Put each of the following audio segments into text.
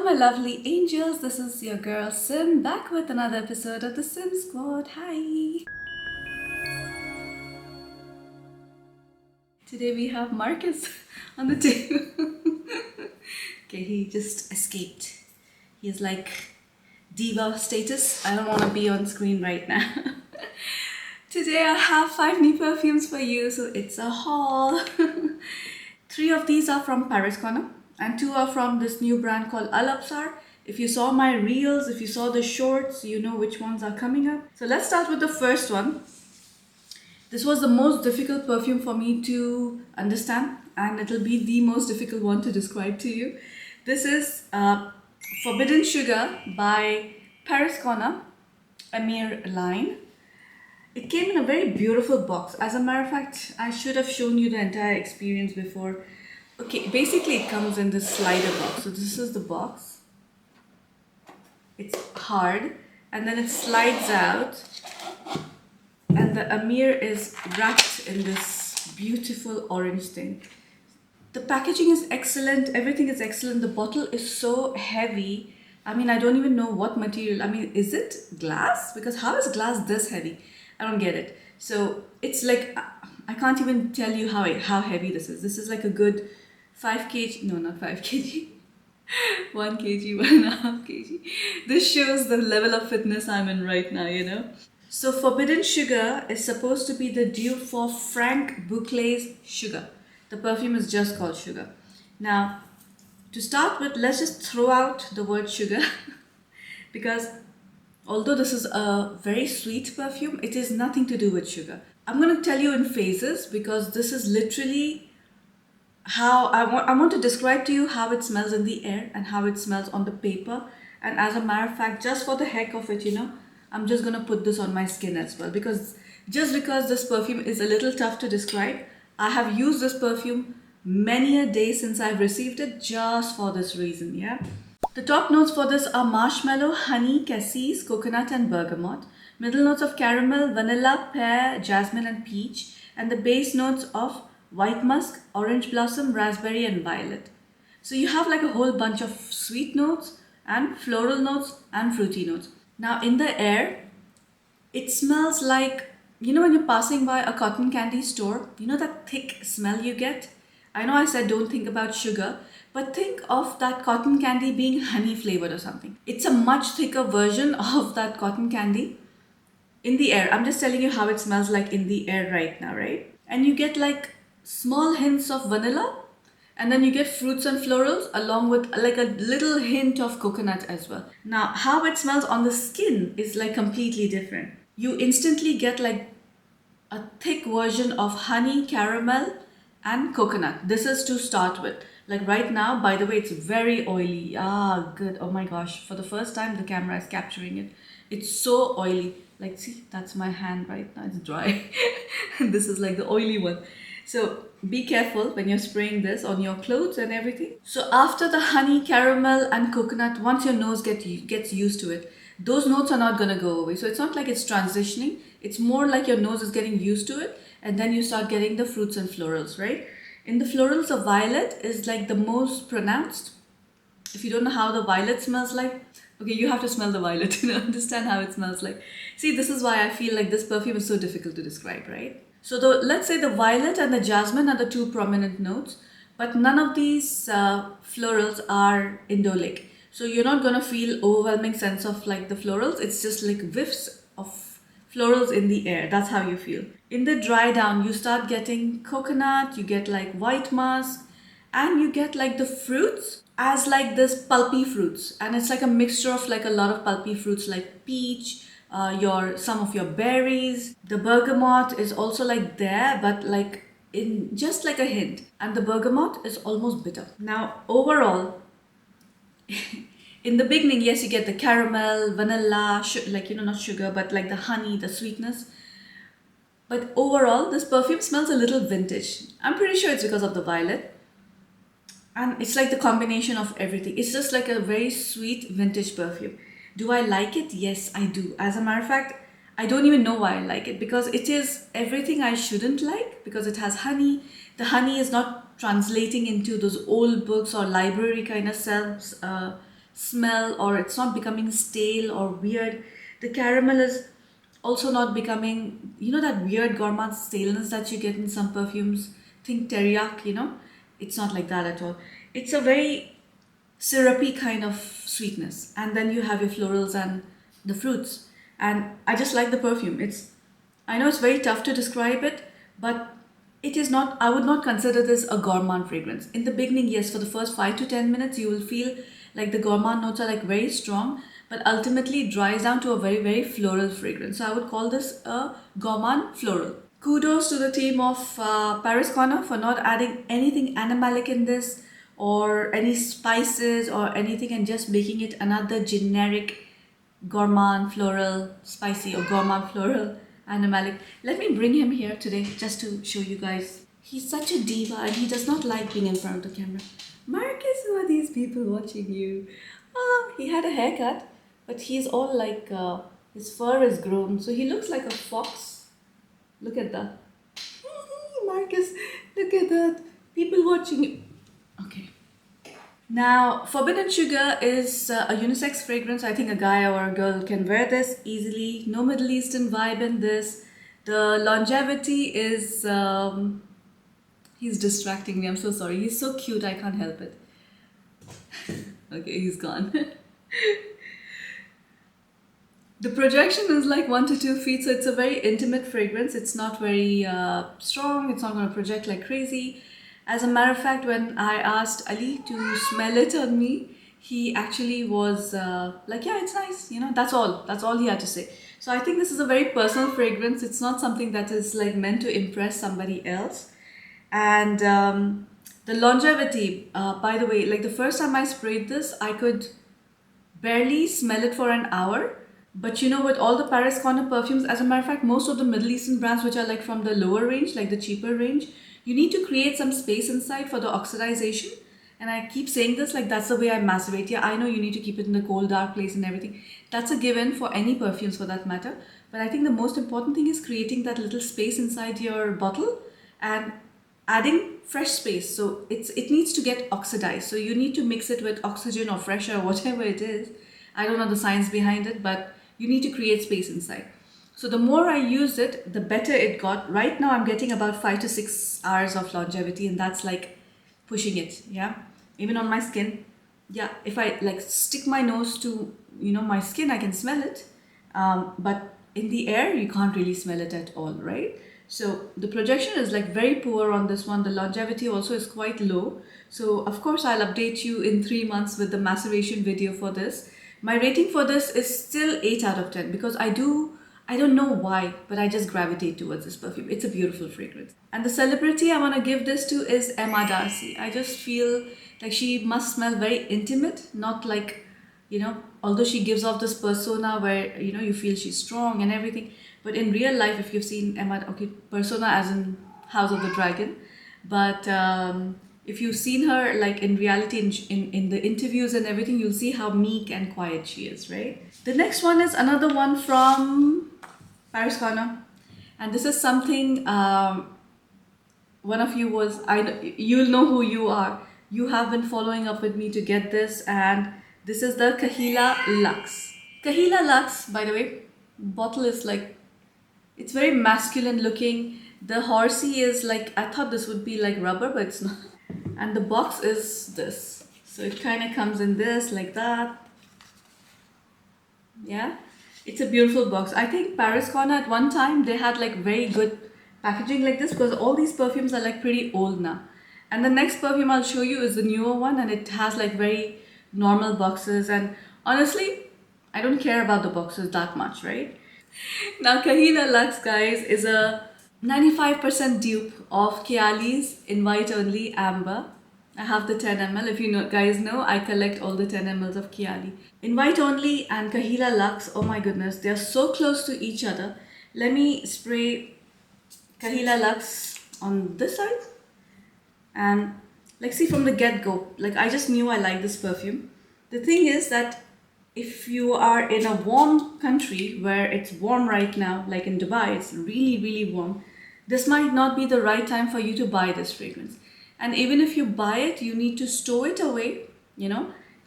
my lovely angels, this is your girl Sim back with another episode of the Sim Squad. Hi! Today we have Marcus on the table. Okay, he just escaped. He's like diva status. I don't want to be on screen right now. Today I have 5 new perfumes for you, so it's a haul. 3 of these are from Paris Corner and 2 are from this new brand called Absar. If you saw my reels, if you saw the shorts, you know which ones are coming up. So let's start with the first one. This was the most difficult perfume for me to understand, and it'll be the most difficult one to describe to you. This is Forbidden Sugar by Paris Corner, Amir line. It came in a very beautiful box. As a matter of fact, I should have shown you the entire experience before. Okay, basically it comes in this slider box. So this is the box. It's hard and then it slides out. And the Amir is wrapped in this beautiful orange thing. The packaging is excellent. Everything is excellent. The bottle is so heavy. I mean, I don't even know what material. I mean, is it glass? Because how is glass this heavy? I don't get it. So it's like, I can't even tell you how heavy this is. This is like a good 5 kg, no, not 5 kg, 1 kg, 1.5 kg. This shows the level of fitness I'm in right now, you know. So Forbidden Sugar is supposed to be the dupe for Frank Bouclé's Sugar. The perfume is just called Sugar. Now, to start with, let's just throw out the word sugar because although this is a very sweet perfume, it is nothing to do with sugar. I'm going to tell you in phases because this is literally how I want to describe to you how it smells in the air and how it smells on the paper. And as a matter of fact, just for the heck of it, you know, I'm just going to put this on my skin as well because just because this perfume is a little tough to describe, I have used this perfume many a day since I've received it just for this reason, yeah. The top notes for this are marshmallow, honey, cassis, coconut and bergamot. Middle notes of caramel, vanilla, pear, jasmine and peach. And the base notes of white musk, orange blossom, raspberry and violet. So you have like a whole bunch of sweet notes and floral notes and fruity notes. Now in the air, it smells like, you know when you're passing by a cotton candy store, you know that thick smell you get? I know I said don't think about sugar, but think of that cotton candy being honey flavored or something. It's a much thicker version of that cotton candy in the air. I'm just telling you how it smells like in the air right now, right? And you get like small hints of vanilla and then you get fruits and florals along with like a little hint of coconut as well. Now, how it smells on the skin is like completely different. You instantly get like a thick version of honey, caramel and coconut. This is to start with. Like right now, by the way, it's very oily. Ah, good. Oh my gosh. For the first time, the camera is capturing it. It's so oily. Like, see, that's my hand right now. It's dry. This is like the oily one. So be careful when you're spraying this on your clothes and everything. So after the honey, caramel and coconut, once your nose gets used to it, those notes are not going to go away. So it's not like it's transitioning. It's more like your nose is getting used to it. And then you start getting the fruits and florals, right? In the florals, the violet is like the most pronounced. If you don't know how the violet smells like, okay, you have to smell the violet to understand how it smells like. See, this is why I feel like this perfume is so difficult to describe, right? So let's say the violet and the jasmine are the 2 prominent notes, but none of these florals are indolic. So you're not going to feel overwhelming sense of like the florals. It's just like whiffs of florals in the air. That's how you feel. In the dry down, you start getting coconut, you get like white musk, and you get like the fruits as like this pulpy fruits. And it's like a mixture of like a lot of pulpy fruits like peach, some of your berries. The bergamot is also like there, but like in just like a hint. And the bergamot is almost bitter. Now, overall, in the beginning, yes, you get the caramel, vanilla, like, you know, not sugar, but like the honey, the sweetness. But overall, this perfume smells a little vintage. I'm pretty sure it's because of the violet. And it's like the combination of everything. It's just like a very sweet vintage perfume. Do I like it? Yes, I do. As a matter of fact, I don't even know why I like it because it is everything I shouldn't like because it has honey. The honey is not translating into those old books or library kind of smell, or it's not becoming stale or weird. The caramel is also not becoming, that weird gourmand staleness that you get in some perfumes. Think teriyaki, it's not like that at all. It's a very syrupy kind of sweetness, and then you have your florals and the fruits. And I just like the perfume. I know it's very tough to describe it, but it is not, I would not consider this a gourmand fragrance. In the beginning, yes, for the first 5 to 10 minutes you will feel like the gourmand notes are like very strong, but ultimately it dries down to a very, very floral fragrance. So I would call this a gourmand floral. Kudos to the team of Paris Corner for not adding anything animalic in this, or any spices or anything, and just making it another generic gourmand floral spicy or gourmand floral animalic. Let me bring him here today just to show you guys. He's such a diva and he does not like being in front of the camera. Marcus, who are these people watching you? Oh, he had a haircut, but he's all like, his fur is grown, so he looks like a fox. Look at that. Marcus, look at that. People watching you. Okay. Now, Forbidden Sugar is a unisex fragrance. I think a guy or a girl can wear this easily. No Middle Eastern vibe in this. The longevity is... he's distracting me. I'm so sorry. He's so cute. I can't help it. Okay, he's gone. The projection is like 1 to 2 feet, so it's a very intimate fragrance. It's not very strong. It's not going to project like crazy. As a matter of fact, when I asked Ali to smell it on me, he actually was like, yeah, it's nice. That's all. That's all he had to say. So I think this is a very personal fragrance. It's not something that is like meant to impress somebody else. And the longevity, by the way, like the first time I sprayed this, I could barely smell it for an hour. But with all the Paris Corner perfumes, as a matter of fact, most of the Middle Eastern brands which are like from the lower range, like the cheaper range, you need to create some space inside for the oxidization. And I keep saying this, like that's the way I macerate. Yeah, I know you need to keep it in a cold, dark place and everything. That's a given for any perfumes for that matter. But I think the most important thing is creating that little space inside your bottle and adding fresh space. So it needs to get oxidized. So you need to mix it with oxygen or fresh air, whatever it is. I don't know the science behind it, but you need to create space inside. So the more I used it, the better it got. Right now I'm getting about 5 to 6 hours of longevity, and that's like pushing it. Yeah, even on my skin. Yeah, if I like stick my nose to my skin, I can smell it, but in the air you can't really smell it at all, right? So the projection is like very poor on this one. The longevity also is quite low. So of course I'll update you in 3 months with the maceration video for this. My rating for this is still 8 out of 10 because I don't know why, but I just gravitate towards this perfume. It's a beautiful fragrance. And the celebrity I want to give this to is Emma Darcy. I just feel like she must smell very intimate, not like, although she gives off this persona where, you feel she's strong and everything. But in real life, if you've seen Emma, okay, persona as in House of the Dragon, but if you've seen her like in reality, in the interviews and everything, you'll see how meek and quiet she is, right? The next one is another one from Paris Corner, and this is something one of you was, you'll know who you are. You have been following up with me to get this, and this is the Kaheela Lux. Kaheela Lux, by the way, bottle is like, it's very masculine looking. The horsey is like, I thought this would be like rubber, but it's not. And the box is this. So it kind of comes in this, like that. Yeah, it's a beautiful box. I think Paris Corner at one time, they had like very good packaging like this because all these perfumes are like pretty old now. And the next perfume I'll show you is the newer one, and it has like very normal boxes. And honestly, I don't care about the boxes that much, right? Now, Kaheela Lux, guys, is a 95% dupe of Kayali's Invite Only Amber. I have the 10 ml. If you guys know, I collect all the 10 mls of Kayali. Invite Only and Kaheela Lux, oh my goodness, they are so close to each other. Let me spray Kaheela Lux on this side. And like, see, from the get-go, like I just knew I liked this perfume. The thing is that if you are in a warm country where it's warm right now, like in Dubai, it's really, really warm, this might not be the right time for you to buy this fragrance. And even if you buy it, you need to stow it away,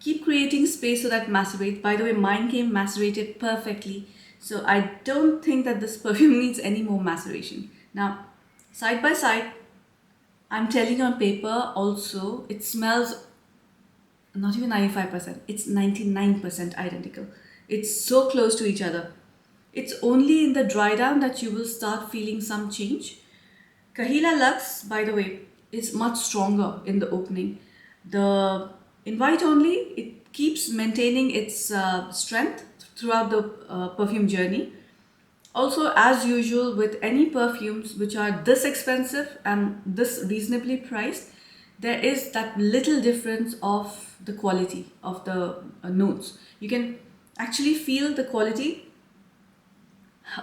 Keep creating space so that macerate. By the way, mine came macerated perfectly. So I don't think that this perfume needs any more maceration. Now, side by side, I'm telling you on paper also, it smells not even 95%, it's 99% identical. It's so close to each other. It's only in the dry down that you will start feeling some change. Kaheela Lux, by the way, is much stronger in the opening. The invite only, it keeps maintaining its strength throughout the perfume journey. Also, as usual with any perfumes which are this expensive and this reasonably priced, there is that little difference of the quality of the notes. You can actually feel the quality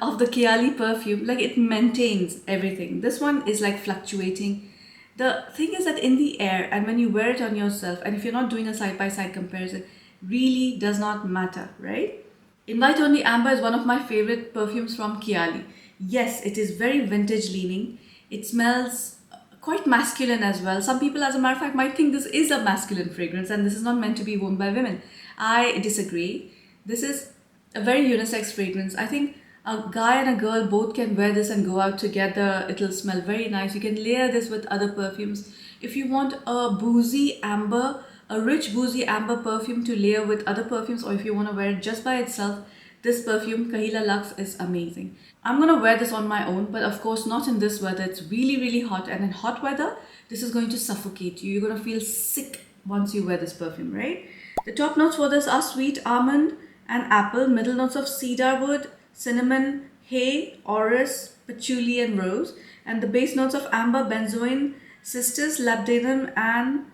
of the Kiali perfume, like it maintains everything. This one is like fluctuating. The thing is that in the air and when you wear it on yourself, and if you're not doing a side by side comparison, really does not matter, right? Invite Only Amber is one of my favorite perfumes from Kiali. Yes, it is very vintage leaning. It smells quite masculine as well. Some people, as a matter of fact, might think this is a masculine fragrance and this is not meant to be worn by women. I disagree. This is a very unisex fragrance. I think a guy and a girl both can wear this and go out together. It'll smell very nice. You can layer this with other perfumes. If you want a boozy amber, a rich boozy amber perfume to layer with other perfumes, or if you want to wear it just by itself, this perfume, Kaheela Lux, is amazing. I'm going to wear this on my own, but of course not in this weather. It's really, really hot, and in hot weather, this is going to suffocate you. You're going to feel sick once you wear this perfume, right? The top notes for this are sweet almond and apple, middle notes of cedar wood, cinnamon, hay, orris, patchouli and rose, and the base notes of amber, benzoin, cistus, labdanum and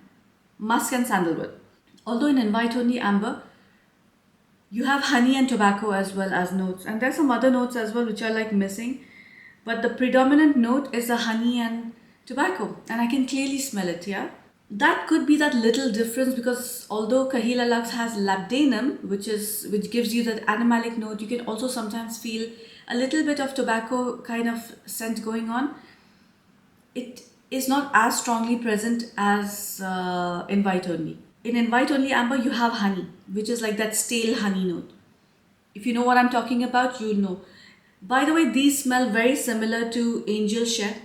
musk and sandalwood. Although in Invite Only Amber, you have honey and tobacco as well as notes, and there's some other notes as well which are like missing, but the predominant note is the honey and tobacco, and I can clearly smell it. Yeah, that could be that little difference, because although Kaheela Lux has labdanum, which gives you that animalic note, you can also sometimes feel a little bit of tobacco kind of scent going on. It is not as strongly present as Invite Only. In Invite Only Amber, you have honey, which is like that stale honey note. If you know what I'm talking about, you'll know. By the way, these smell very similar to Angel Share.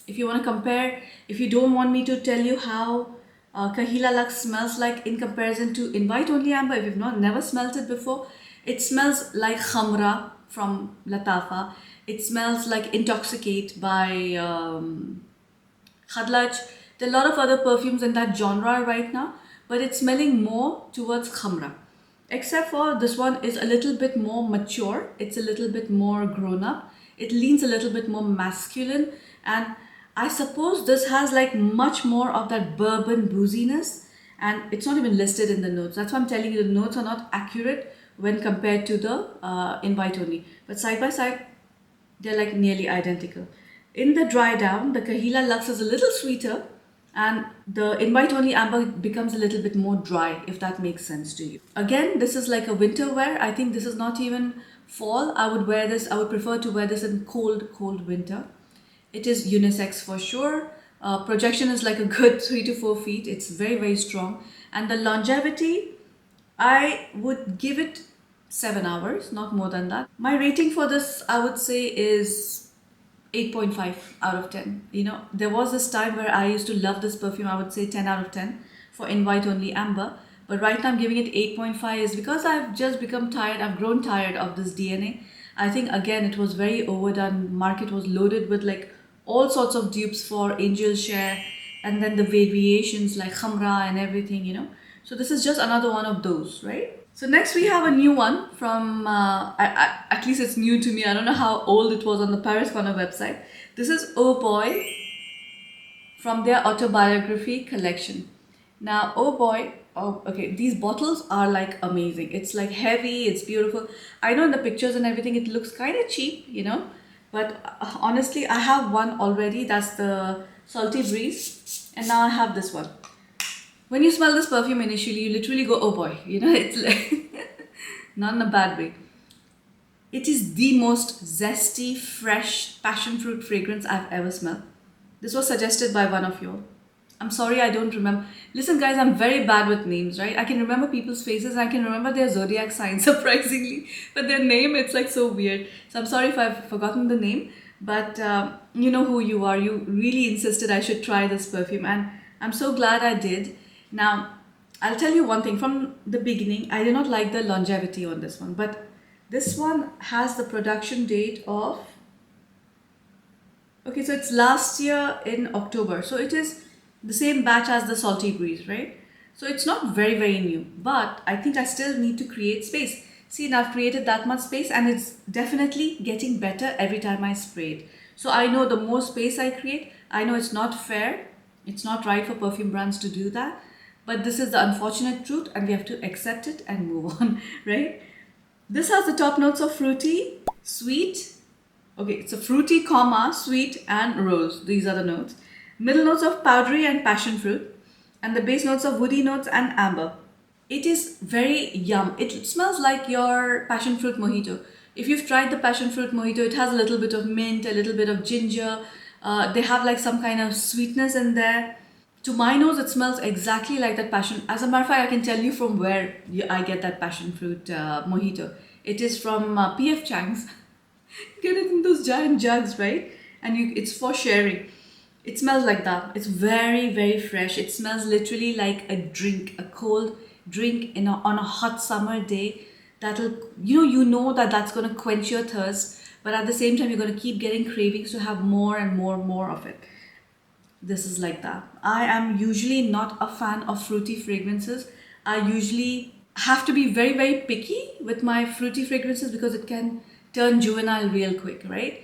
If you want to compare, if you don't want me to tell you how Kaheela Lux smells like in comparison to Invite Only Amber, if you've never smelled it before, it smells like Khamra from Latafa. It smells like Intoxicate by Khadlaj. There are a lot of other perfumes in that genre right now, but it's smelling more towards Khamra. Except for this one is a little bit more mature, it's a little bit more grown up, it leans a little bit more masculine, and I suppose this has like much more of that bourbon booziness, and it's not even listed in the notes. That's why I'm telling you the notes are not accurate when compared to the Invite Only. But side by side, they're like nearly identical. In the dry down, the Kaheela Lux is a little sweeter, and the Invite Only Amber becomes a little bit more dry, if that makes sense to you. Again, this is like a winter wear. I think this is not even fall. I would wear this, I would prefer to wear this in cold winter. It is unisex for sure. Projection is like a good 3 to 4 feet. It's very, very strong. And the longevity, I would give it 7 hours, not more than that. My rating for this, I would say, is 8.5 out of 10. You know, there was this time where I used to love this perfume. I would say 10 out of 10 for Invite Only Amber. But right now I'm giving it 8.5 is because I've just become tired. I've grown tired of this DNA. I think again it was very overdone. Market was loaded with like all sorts of dupes for Angel Share, and then the variations like Khamra and everything, you know. So this is just another one of those, right? So next we have a new one from, at least it's new to me. I don't know how old it was on the Paris Corner website. This is Oh Boy from their autobiography collection. Now, Oh Boy, oh, okay, these bottles are like amazing. It's like heavy, it's beautiful. I know in the pictures and everything it looks kind of cheap, you know, but honestly, I have one already. That's the Salty Breeze, and now I have this one. When you smell this perfume initially, you literally go, oh boy, you know, it's like, not in a bad way. It is the most zesty, fresh passion fruit fragrance I've ever smelled. This was suggested by one of you all. I'm sorry, I don't remember. Listen, guys, I'm very bad with names, right? I can remember people's faces, I can remember their zodiac sign, surprisingly, but their name, it's like so weird. So I'm sorry if I've forgotten the name, but you know who you are. You really insisted I should try this perfume, and I'm so glad I did. Now, I'll tell you one thing from the beginning, I did not like the longevity on this one, but this one has the production date of, okay, so it's last year in October. So it is the same batch as the Salty Breeze, right? So it's not very, very new, but I think I still need to create space. See, now I've created that much space and it's definitely getting better every time I spray it. So I know the more space I create, I know it's not fair. It's not right for perfume brands to do that. But this is the unfortunate truth and we have to accept it and move on, right? This has the top notes of fruity, sweet. Okay, it's a fruity, comma, sweet and rose. These are the notes. Middle notes of powdery and passion fruit. And the base notes of woody notes and amber. It is very yum. It smells like your passion fruit mojito. If you've tried the passion fruit mojito, it has a little bit of mint, a little bit of ginger. They have like some kind of sweetness in there. To my nose, it smells exactly like that passion. As a matter of fact, I can tell you from where I get that passion fruit mojito. It is from PF Chang's. Get it in those giant jugs, right? And it's for sharing. It smells like that. It's very, very fresh. It smells literally like a drink, a cold drink on a hot summer day. That'll, you know that that's going to quench your thirst. But at the same time, you're going to keep getting cravings to have more and more of it. This is like that. I am usually not a fan of fruity fragrances. I usually have to be very, very picky with my fruity fragrances because it can turn juvenile real quick, right?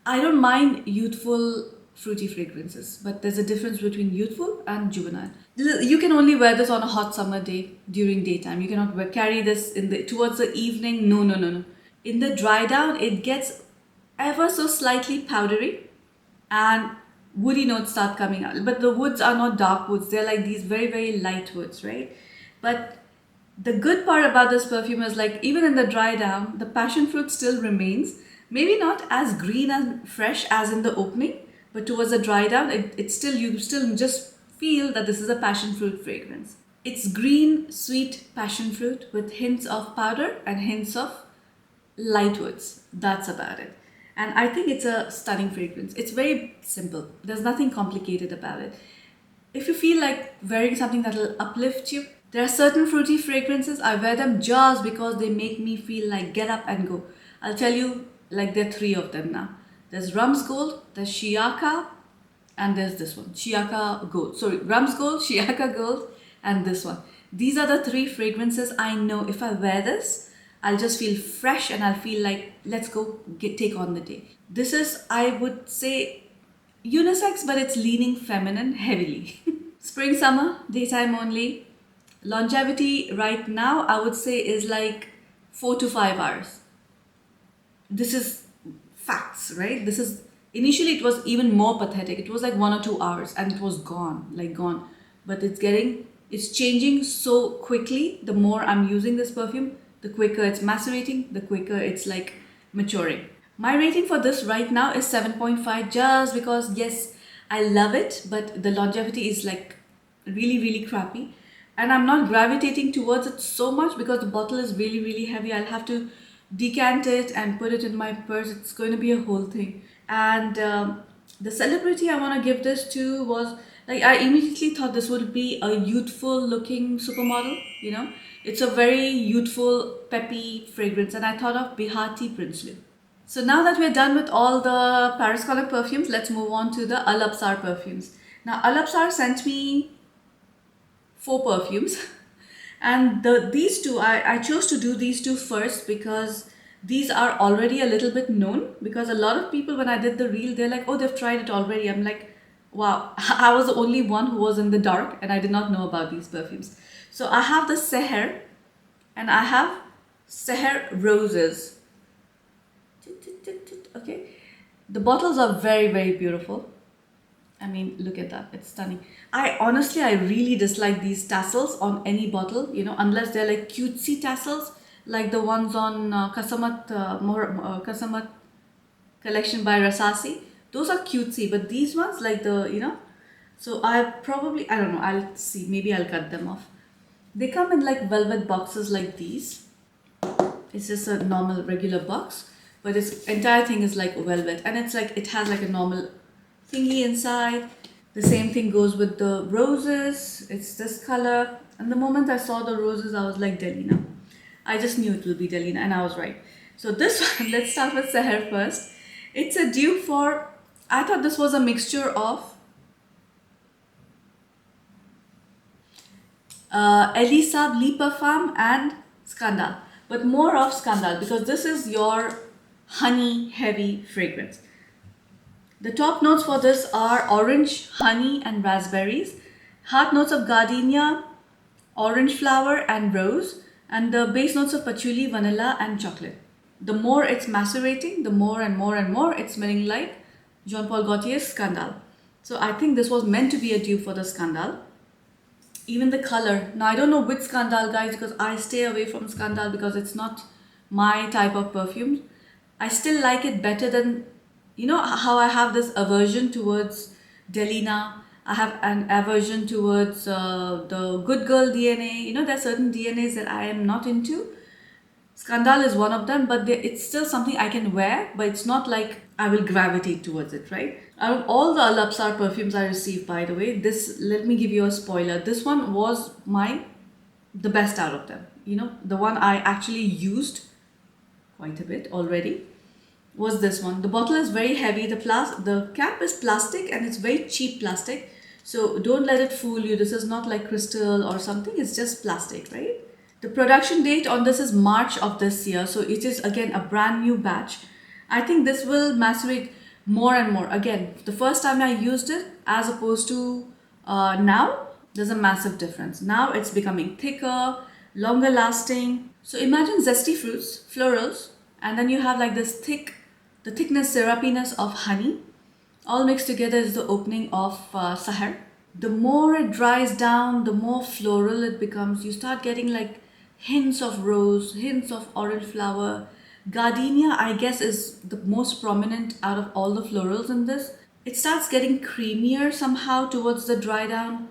I don't mind youthful fruity fragrances, but there's a difference between youthful and juvenile. You can only wear this on a hot summer day during daytime. You cannot carry this towards the evening. No, no, no, no. In the dry down, it gets ever so slightly powdery and woody notes start coming out. But the woods are not dark woods. They're like these very, very light woods, right? But the good part about this perfume is like even in the dry down, the passion fruit still remains. Maybe not as green and fresh as in the opening, but towards the dry down, you still just feel that this is a passion fruit fragrance. It's green, sweet passion fruit with hints of powder and hints of light woods. That's about it. And I think it's a stunning fragrance. It's very simple. There's nothing complicated about it. If you feel like wearing something that will uplift you, there are certain fruity fragrances. I wear them just because they make me feel like get up and go. I'll tell you, like there are three of them now. There's Rum's Gold, there's Shiaka, and there's this one, Shiaka Gold. Sorry, Rum's Gold, Shiaka Gold, and this one. These are the three fragrances I know if I wear this, I'll just feel fresh and I'll feel like, let's go take on the day. This is, I would say, unisex, but it's leaning feminine heavily. Spring, summer, daytime only. Longevity right now, I would say is like 4 to 5 hours. This is facts, right? This is, initially it was even more pathetic. It was like 1 or 2 hours and it was gone, like gone. But it's changing so quickly. The more I'm using this perfume, the quicker it's macerating, the quicker it's like maturing. My rating for this right now is 7.5 just because, yes, I love it, but the longevity is like really, really crappy. And I'm not gravitating towards it so much because the bottle is really, really heavy. I'll have to decant it and put it in my purse. It's going to be a whole thing. And the celebrity I want to give this to was, like, I immediately thought this would be a youthful looking supermodel, you know. It's a very youthful, peppy fragrance. And I thought of Bihati Prinsloo. So now that we're done with all the Paris Color perfumes, let's move on to the Absar perfumes. Now, Absar sent me 4 perfumes and these two, I chose to do these two first because these are already a little bit known, because a lot of people, when I did the reel, they're like, oh, they've tried it already. I'm like, wow, I was the only one who was in the dark and I did not know about these perfumes. So I have the Saher and I have Saher Roses. Okay, the bottles are very, very beautiful. I mean, look at that. It's stunning. I really dislike these tassels on any bottle, you know, unless they're like cutesy tassels, like the ones on Kasamat collection by Rasasi. Those are cutesy, but these ones, like the, you know, So I don't know, I'll see, maybe I'll cut them off. They come in like velvet boxes like these. It's just a normal regular box, but its entire thing is like velvet, and it's like it has like a normal thingy inside. The same thing goes with the roses. It's this color. And the moment I saw the roses, I was like, Delina. I just knew it will be Delina, and I was right. So this one, let's start with Saher first. It's a dupe for, I thought this was a mixture of Elisa, PERFUME and Scandal. But more of Scandal because this is your honey heavy fragrance. The top notes for this are orange, honey and raspberries. Heart notes of gardenia, orange flower and rose. And the base notes of patchouli, vanilla and chocolate. The more it's macerating, the more and more and more it's smelling like Jean Paul Gaultier's Scandal. So I think this was meant to be a dupe for the Scandal. Even the color. Now I don't know which Scandal, guys, because I stay away from Scandal because it's not my type of perfume. I still like it better than, you know how I have this aversion towards Delina. I have an aversion towards the good girl DNA. You know, there are certain DNAs that I am not into. Scandal is one of them, but it's still something I can wear, but it's not like I will gravitate towards it, right? Out of all the Absar perfumes I received, by the way, let me give you a spoiler. This one was the best out of them. You know, the one I actually used quite a bit already was this one. The bottle is very heavy. The cap is plastic and it's very cheap plastic. So don't let it fool you. This is not like crystal or something. It's just plastic, right? The production date on this is March of this year. So it is again a brand new batch. I think this will macerate more and more. Again, the first time I used it as opposed to now, there's a massive difference. Now it's becoming thicker, longer lasting. So imagine zesty fruits, florals, and then you have like the thickness, syrupiness of honey. All mixed together is the opening of Saher. The more it dries down, the more floral it becomes. You start getting like hints of rose, hints of orange flower. Gardenia, I guess, is the most prominent out of all the florals in this. It starts getting creamier somehow towards the dry down.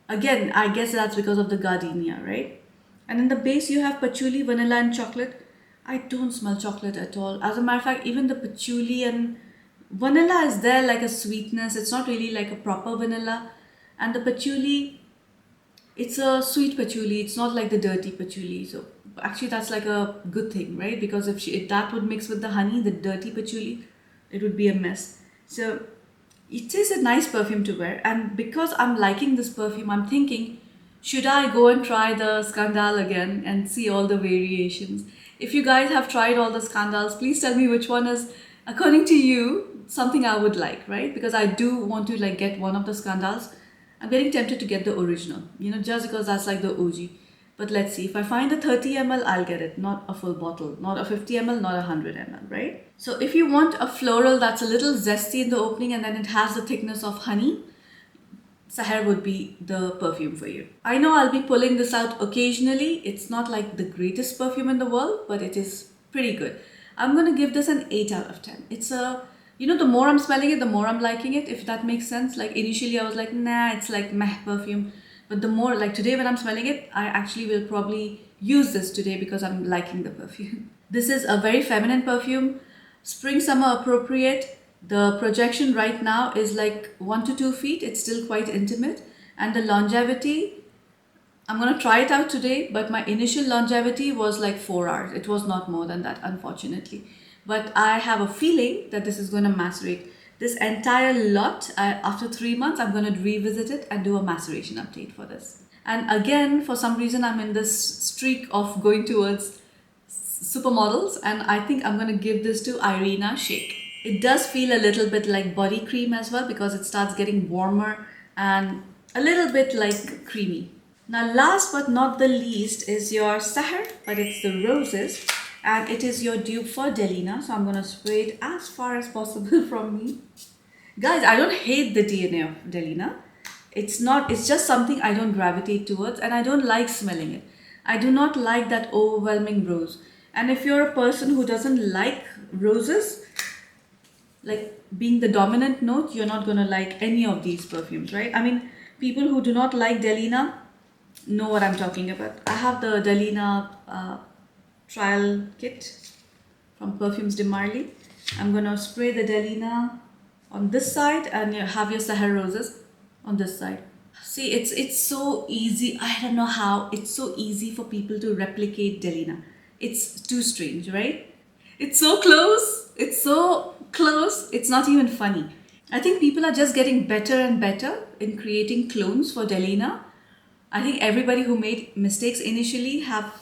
Again, I guess that's because of the gardenia, right? And in the base, you have patchouli, vanilla and chocolate. I don't smell chocolate at all. As a matter of fact, even the patchouli and vanilla is there like a sweetness. It's not really like a proper vanilla. And the patchouli, it's a sweet patchouli. It's not like the dirty patchouli. So actually that's like a good thing, right? Because if that would mix with the honey, the dirty patchouli, it would be a mess. So it is a nice perfume to wear. And because I'm liking this perfume, I'm thinking, should I go and try the Scandal again and see all the variations? If you guys have tried all the Scandals, please tell me which one is, according to you, something I would like, right? Because I do want to like get one of the Scandals. I'm getting tempted to get the original, you know, just because that's like the OG. But let's see, if I find the 30 ml, I'll get it, not a full bottle, not a 50 ml, not a 100 ml, right? So if you want a floral that's a little zesty in the opening and then it has the thickness of honey, Saher would be the perfume for you. I know I'll be pulling this out occasionally. It's not like the greatest perfume in the world, but it is pretty good. I'm going to give this an 8 out of 10. It's a, you know, the more I'm smelling it, the more I'm liking it, if that makes sense. Like initially I was like, nah, it's like meh perfume. But the more, like today when I'm smelling it, I actually will probably use this today because I'm liking the perfume. This is a very feminine perfume, spring summer appropriate. The projection right now is like 1 to 2 feet. It's still quite intimate. And the longevity, I'm going to try it out today, but my initial longevity was like 4 hours. It was not more than that, unfortunately. But I have a feeling that this is going to macerate. This entire lot, after 3 months, I'm going to revisit it and do a maceration update for this. And again, for some reason, I'm in this streak of going towards supermodels, and I think I'm going to give this to Irina Shayk. It does feel a little bit like body cream as well because it starts getting warmer and a little bit like creamy. Now last but not the least is your Saher, but it's the Roses, and it is your dupe for Delina. So I'm going to spray it as far as possible from me. Guys, I don't hate the DNA of Delina. It's just something I don't gravitate towards and I don't like smelling it. I do not like that overwhelming rose. And if you're a person who doesn't like roses, like being the dominant note, you're not gonna like any of these perfumes, right? I mean, people who do not like Delina know what I'm talking about. I have the Delina trial kit from Perfumes de Marly. I'm gonna spray the Delina on this side and you have your Saher Roses on this side. See, it's so easy. I don't know how it's so easy for people to replicate Delina. It's too strange, right? It's so close. It's so close. It's not even funny. I think people are just getting better and better in creating clones for Delina. I think everybody who made mistakes initially have,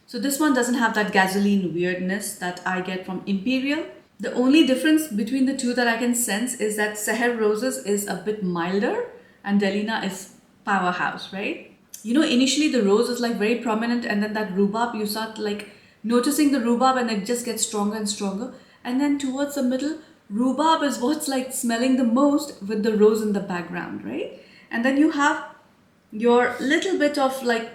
so this one doesn't have that gasoline weirdness that I get from Imperial. The only difference between the two that I can sense is that Saher Roses is a bit milder and Delina is powerhouse, right? Initially the rose is like very prominent, and then that rhubarb, you start like noticing the rhubarb and it just gets stronger and stronger. And then towards the middle, rhubarb is what's like smelling the most with the rose in the background, right? And then you have your little bit of like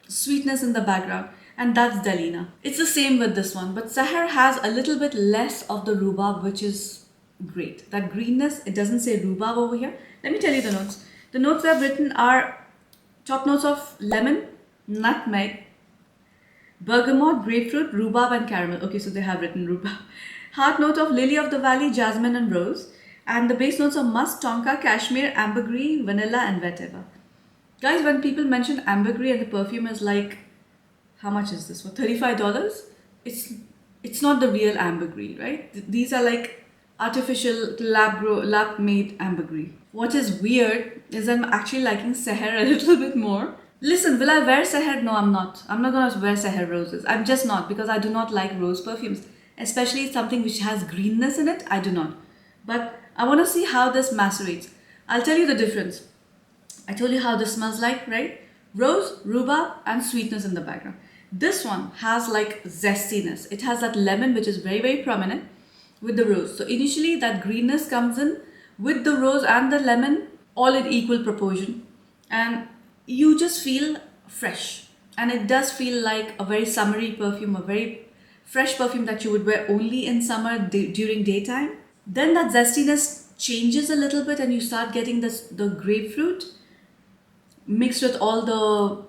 sweetness in the background, and that's Delina. It's the same with this one, but Saher has a little bit less of the rhubarb, which is great. That greenness, it doesn't say rhubarb over here. Let me tell you the notes. The notes I've written are top notes of lemon, nutmeg, bergamot, grapefruit, rhubarb and caramel. Okay, so they have written rhubarb. Heart note of lily of the valley, jasmine and rose. And the base notes of musk, tonka, cashmere, ambergris, vanilla and vetiver. Guys, when people mention ambergris and the perfume is like, how much is this for? $35? It's not the real ambergris, right? These are like artificial lab made ambergris. What is weird is I'm actually liking Saher a little bit more. Listen, will I wear Saher? No, I'm not. I'm not gonna wear Saher Roses. I'm just not, because I do not like rose perfumes. Especially something which has greenness in it, I do not. But I want to see how this macerates. I'll tell you the difference. I told you how this smells like, right? Rose, rhubarb and sweetness in the background. This one has like zestiness. It has that lemon which is very, very prominent with the rose. So initially that greenness comes in with the rose and the lemon all in equal proportion. And you just feel fresh. And it does feel like a very summery perfume, a very fresh perfume that you would wear only in summer during daytime. Then that zestiness changes a little bit and you start getting the grapefruit mixed with all the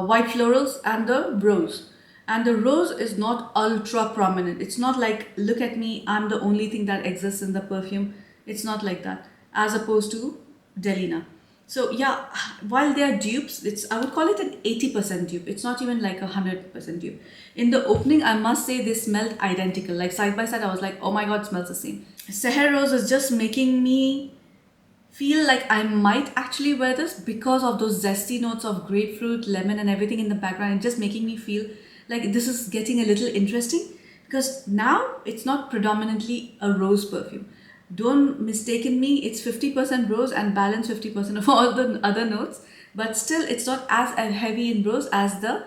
white florals and the rose. And the rose is not ultra prominent. It's not like, look at me, I'm the only thing that exists in the perfume. It's not like that, as opposed to Delina. So yeah, while they are dupes, I would call it an 80% dupe. It's not even like 100% dupe. In the opening, I must say they smelled identical. Like side by side, I was like, oh my god, it smells the same. Saher Rose is just making me feel like I might actually wear this because of those zesty notes of grapefruit, lemon and everything in the background. It's just making me feel like this is getting a little interesting, because now it's not predominantly a rose perfume. Don't mistaken me, it's 50% rose and balance 50% of all the other notes, but still it's not as heavy in rose as the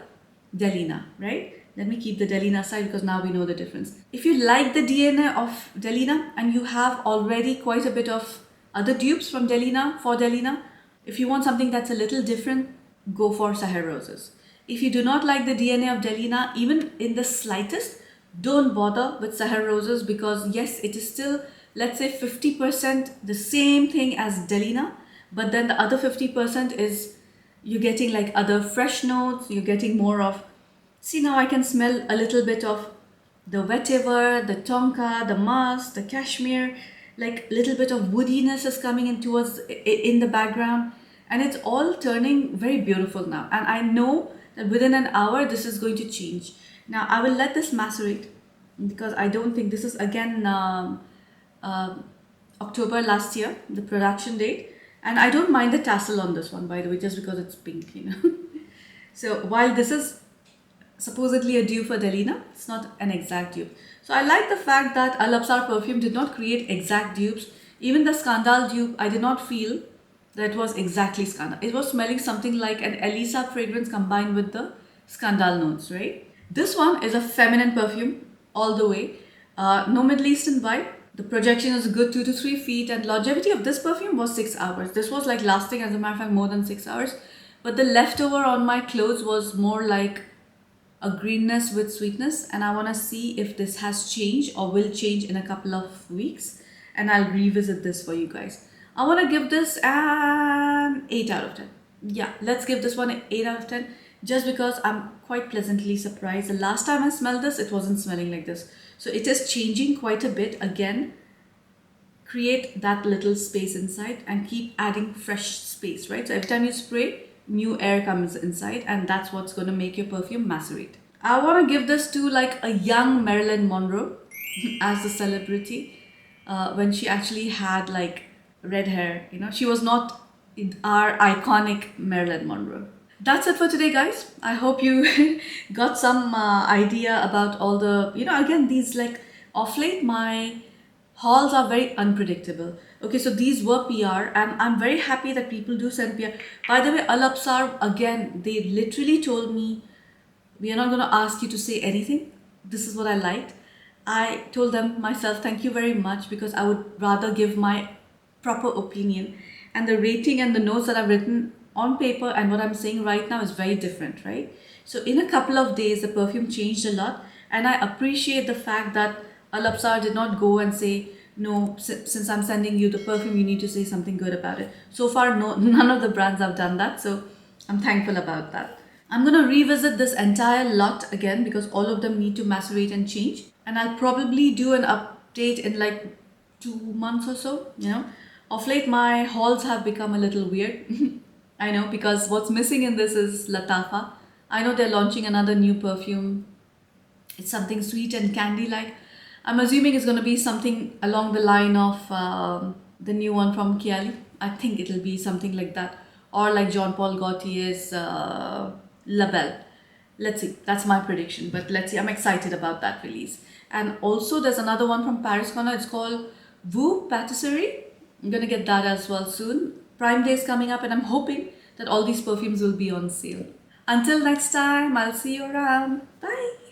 Delina, right? Let me keep the Delina aside because now we know the difference. If you like the DNA of Delina and you have already quite a bit of other dupes from Delina, for Delina, if you want something that's a little different, go for Saher Roses. If you do not like the DNA of Delina, even in the slightest, don't bother with Saher Roses, because yes, it is still, let's say 50% the same thing as Delina, but then the other 50% is you're getting like other fresh notes, you're getting more of, see now I can smell a little bit of the vetiver, the tonka, the musk, the cashmere, like little bit of woodiness is coming in towards in the background, and it's all turning very beautiful now. And I know that within an hour this is going to change. Now I will let this macerate, because I don't think this is again October last year, the production date, and I don't mind the tassel on this one, by the way, just because it's pink, So while this is supposedly a dupe for Delina, it's not an exact dupe. So I like the fact that Absar Perfume did not create exact dupes. Even the Scandal dupe, I did not feel that it was exactly Scandal. It was smelling something like an Elisa fragrance combined with the Scandal notes, right? This one is a feminine perfume all the way. No Middle Eastern vibe. The projection is a good 2 to 3 feet, and longevity of this perfume was 6 hours. This was like lasting, as a matter of fact, more than 6 hours. But the leftover on my clothes was more like a greenness with sweetness, and I want to see if this has changed or will change in a couple of weeks, and I'll revisit this for you guys. I want to give this an 8 out of 10. Yeah, let's give this one an 8 out of 10, just because I'm quite pleasantly surprised. The last time I smelled this, it wasn't smelling like this. So it is changing quite a bit. Again, create that little space inside and keep adding fresh space, right? So every time you spray, new air comes inside, and that's what's going to make your perfume macerate. I want to give this to like a young Marilyn Monroe as a celebrity, when she actually had like red hair. You know, she was not our iconic Marilyn Monroe. That's it for today, guys. I hope you got some idea about all the, again, these like off late, my hauls are very unpredictable. Okay, so these were PR, and I'm very happy that people do send PR. By the way, Absar, again, they literally told me, we are not going to ask you to say anything. This is what I liked. I told them myself, thank you very much, because I would rather give my proper opinion. And the rating and the notes that I've written on paper and what I'm saying right now is very different, right? So in a couple of days, the perfume changed a lot. And I appreciate the fact that Absar did not go and say, no, since I'm sending you the perfume, you need to say something good about it. So far, no, none of the brands have done that. So I'm thankful about that. I'm going to revisit this entire lot again, because all of them need to macerate and change. And I'll probably do an update in like 2 months or so. Of late, my hauls have become a little weird. I know, because what's missing in this is Latafa. I know they're launching another new perfume. It's something sweet and candy-like. I'm assuming it's going to be something along the line of the new one from Kiali. I think it'll be something like that. Or like Jean-Paul Gaultier's La Belle. Let's see. That's my prediction. But let's see. I'm excited about that release. And also there's another one from Paris Corner. It's called Vous Patisserie. I'm going to get that as well soon. Prime Day is coming up, and I'm hoping that all these perfumes will be on sale. Until next time, I'll see you around. Bye.